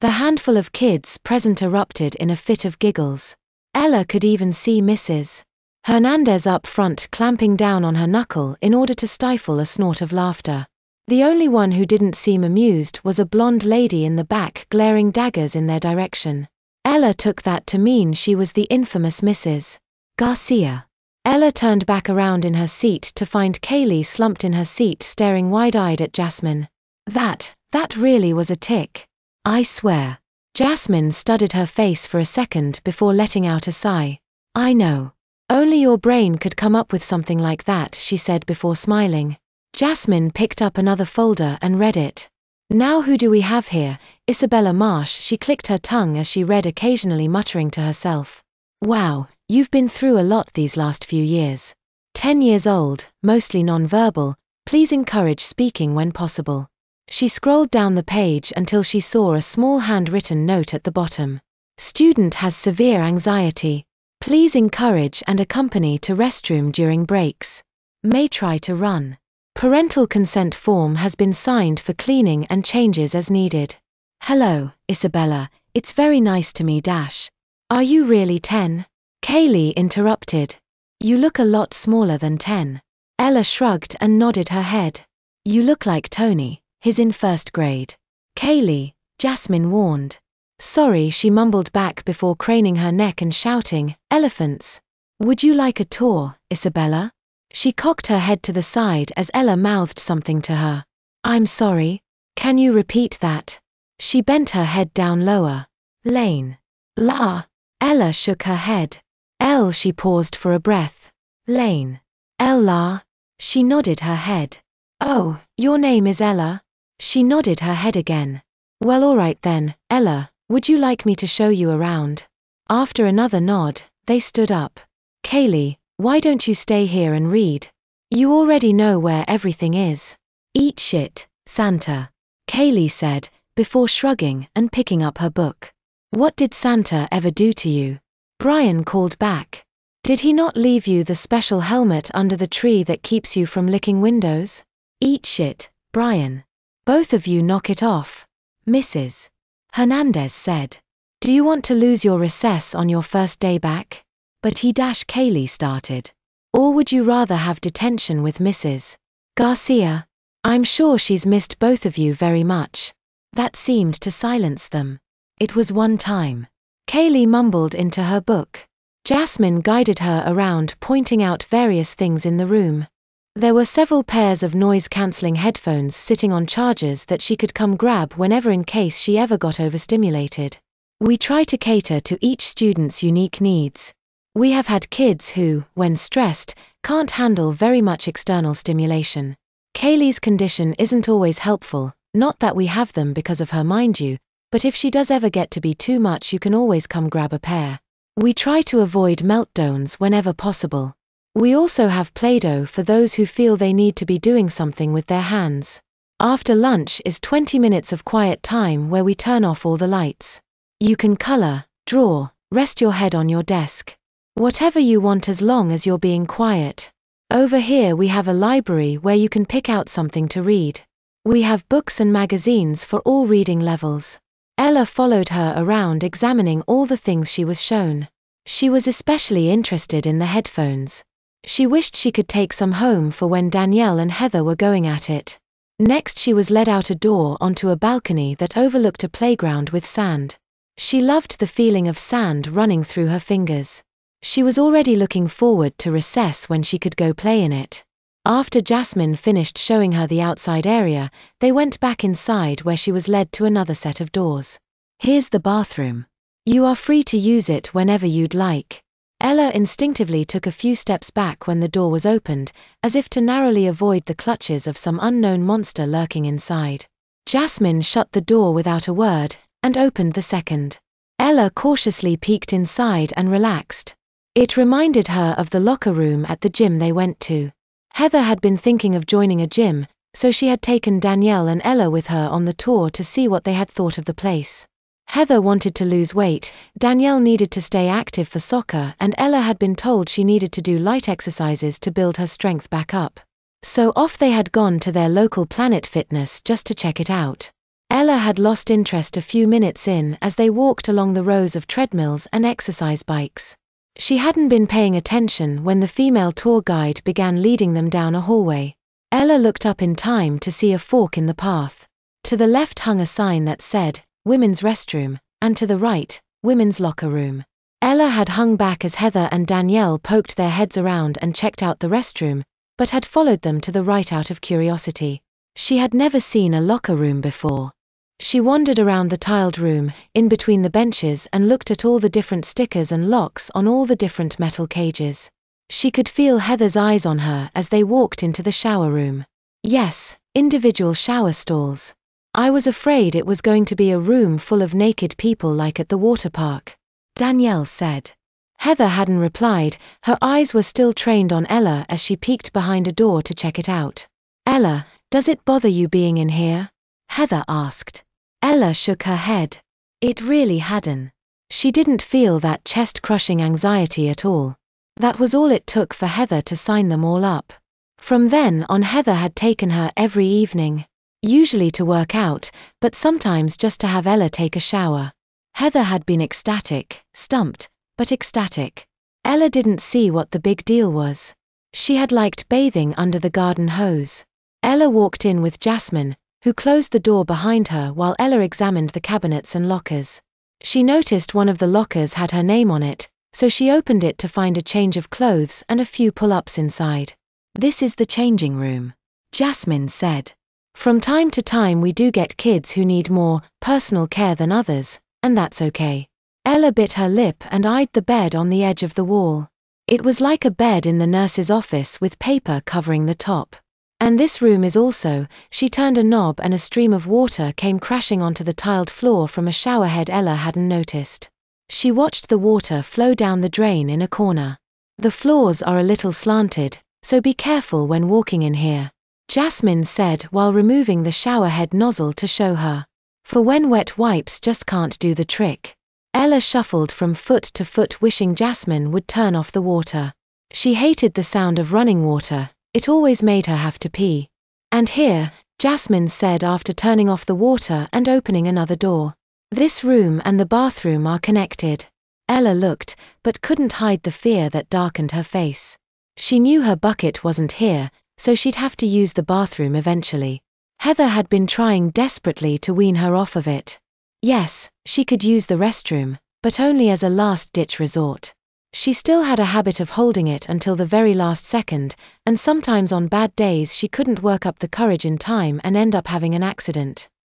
The handful of kids present erupted in a fit of giggles. Ella could even see Mrs. Hernandez up front clamping down on her knuckle in order to stifle a snort of laughter. The only one who didn't seem amused was a blonde lady in the back glaring daggers in their direction. Ella took that to mean she was the infamous Mrs. Garcia. Ella turned back around in her seat to find Kaylee slumped in her seat staring wide-eyed at Jasmine. That really was a tick. I swear. Jasmine studied her face for a second before letting out a sigh. I know. Only your brain could come up with something like that, she said before smiling. Jasmine picked up another folder and read it. Now who do we have here? Isabella Marsh. She clicked her tongue as she read, occasionally muttering to herself. Wow, you've been through a lot these last few years. 10 years old, mostly non-verbal, please encourage speaking when possible. She scrolled down the page until she saw a small handwritten note at the bottom. Student has severe anxiety. Please encourage and accompany to restroom during breaks. May try to run. Parental consent form has been signed for cleaning and changes as needed. Hello, Isabella, it's very nice to me. Are you really 10? Kaylee interrupted. You look a lot smaller than 10. Ella shrugged and nodded her head. You look like Tony, he's in first grade. Kaylee, Jasmine warned. Sorry, she mumbled back before craning her neck and shouting, elephants. Would you like a tour, Isabella? She cocked her head to the side as Ella mouthed something to her. I'm sorry. Can you repeat that? She bent her head down lower. Lane. La. Ella shook her head. L. She paused for a breath. Lane. Ella. She nodded her head. Oh, your name is Ella? She nodded her head again. Well, all right then, Ella, would you like me to show you around? After another nod, they stood up. Kaylee, why don't you stay here and read? You already know where everything is. Eat shit, Santa, Kaylee said, before shrugging and picking up her book. What did Santa ever do to you? Brian called back. Did he not leave you the special helmet under the tree that keeps you from licking windows? Eat shit, Brian. Both of you knock it off. Mrs. Hernandez said. Do you want to lose your recess on your first day back? But Kaylee started. Or would you rather have detention with Mrs. Garcia? I'm sure she's missed both of you very much. That seemed to silence them. It was one time. Kaylee mumbled into her book. Jasmine guided her around, pointing out various things in the room. There were several pairs of noise-cancelling headphones sitting on chargers that she could come grab whenever in case she ever got overstimulated. We try to cater to each student's unique needs. We have had kids who, when stressed, can't handle very much external stimulation. Kaylee's condition isn't always helpful, not that we have them because of her, mind you, but if she does ever get to be too much, you can always come grab a pair. We try to avoid meltdowns whenever possible. We also have Play-Doh for those who feel they need to be doing something with their hands. After lunch is 20 minutes of quiet time where we turn off all the lights. You can color, draw, rest your head on your desk. Whatever you want as long as you're being quiet. Over here we have a library where you can pick out something to read. We have books and magazines for all reading levels. Ella followed her around examining all the things she was shown. She was especially interested in the headphones. She wished she could take some home for when Danielle and Heather were going at it. Next she was led out a door onto a balcony that overlooked a playground with sand. She loved the feeling of sand running through her fingers. She was already looking forward to recess when she could go play in it. After Jasmine finished showing her the outside area, they went back inside where she was led to another set of doors. Here's the bathroom. You are free to use it whenever you'd like. Ella instinctively took a few steps back when the door was opened, as if to narrowly avoid the clutches of some unknown monster lurking inside. Jasmine shut the door without a word, and opened the second. Ella cautiously peeked inside and relaxed. It reminded her of the locker room at the gym they went to. Heather had been thinking of joining a gym, so she had taken Danielle and Ella with her on the tour to see what they had thought of the place. Heather wanted to lose weight, Danielle needed to stay active for soccer, and Ella had been told she needed to do light exercises to build her strength back up. So off they had gone to their local Planet Fitness just to check it out. Ella had lost interest a few minutes in as they walked along the rows of treadmills and exercise bikes. She hadn't been paying attention when the female tour guide began leading them down a hallway. Ella looked up in time to see a fork in the path. To the left hung a sign that said, "Women's Restroom," and to the right, "Women's Locker Room." Ella had hung back as Heather and Danielle poked their heads around and checked out the restroom, but had followed them to the right out of curiosity. She had never seen a locker room before. She wandered around the tiled room, in between the benches, and looked at all the different stickers and locks on all the different metal cages. She could feel Heather's eyes on her as they walked into the shower room. Yes, individual shower stalls. I was afraid it was going to be a room full of naked people like at the water park, Danielle said. Heather hadn't replied, her eyes were still trained on Ella as she peeked behind a door to check it out. "Ella, does it bother you being in here?" Heather asked. Ella shook her head. It really hadn't. She didn't feel that chest-crushing anxiety at all. That was all it took for Heather to sign them all up. From then on, Heather had taken her every evening, usually to work out, but sometimes just to have Ella take a shower. Heather had been ecstatic, stumped, but ecstatic. Ella didn't see what the big deal was. She had liked bathing under the garden hose. Ella walked in with Jasmine, who closed the door behind her while Ella examined the cabinets and lockers. She noticed one of the lockers had her name on it, so she opened it to find a change of clothes and a few pull-ups inside. "This is the changing room," Jasmine said. "From time to time we do get kids who need more personal care than others, and that's okay." Ella bit her lip and eyed the bed on the edge of the wall. It was like a bed in the nurse's office with paper covering the top. "And this room is also," she turned a knob and a stream of water came crashing onto the tiled floor from a showerhead Ella hadn't noticed. She watched the water flow down the drain in a corner. "The floors are a little slanted, so be careful when walking in here," Jasmine said while removing the showerhead nozzle to show her. "For when wet wipes just can't do the trick." Ella shuffled from foot to foot wishing Jasmine would turn off the water. She hated the sound of running water. It always made her have to pee. "And here," Jasmine said after turning off the water and opening another door. "This room and the bathroom are connected." Ella looked, but couldn't hide the fear that darkened her face. She knew her bucket wasn't here, so she'd have to use the bathroom eventually. Heather had been trying desperately to wean her off of it. Yes, she could use the restroom, but only as a last-ditch resort. She still had a habit of holding it until the very last second, and sometimes on bad days she couldn't work up the courage in time and end up having an accident.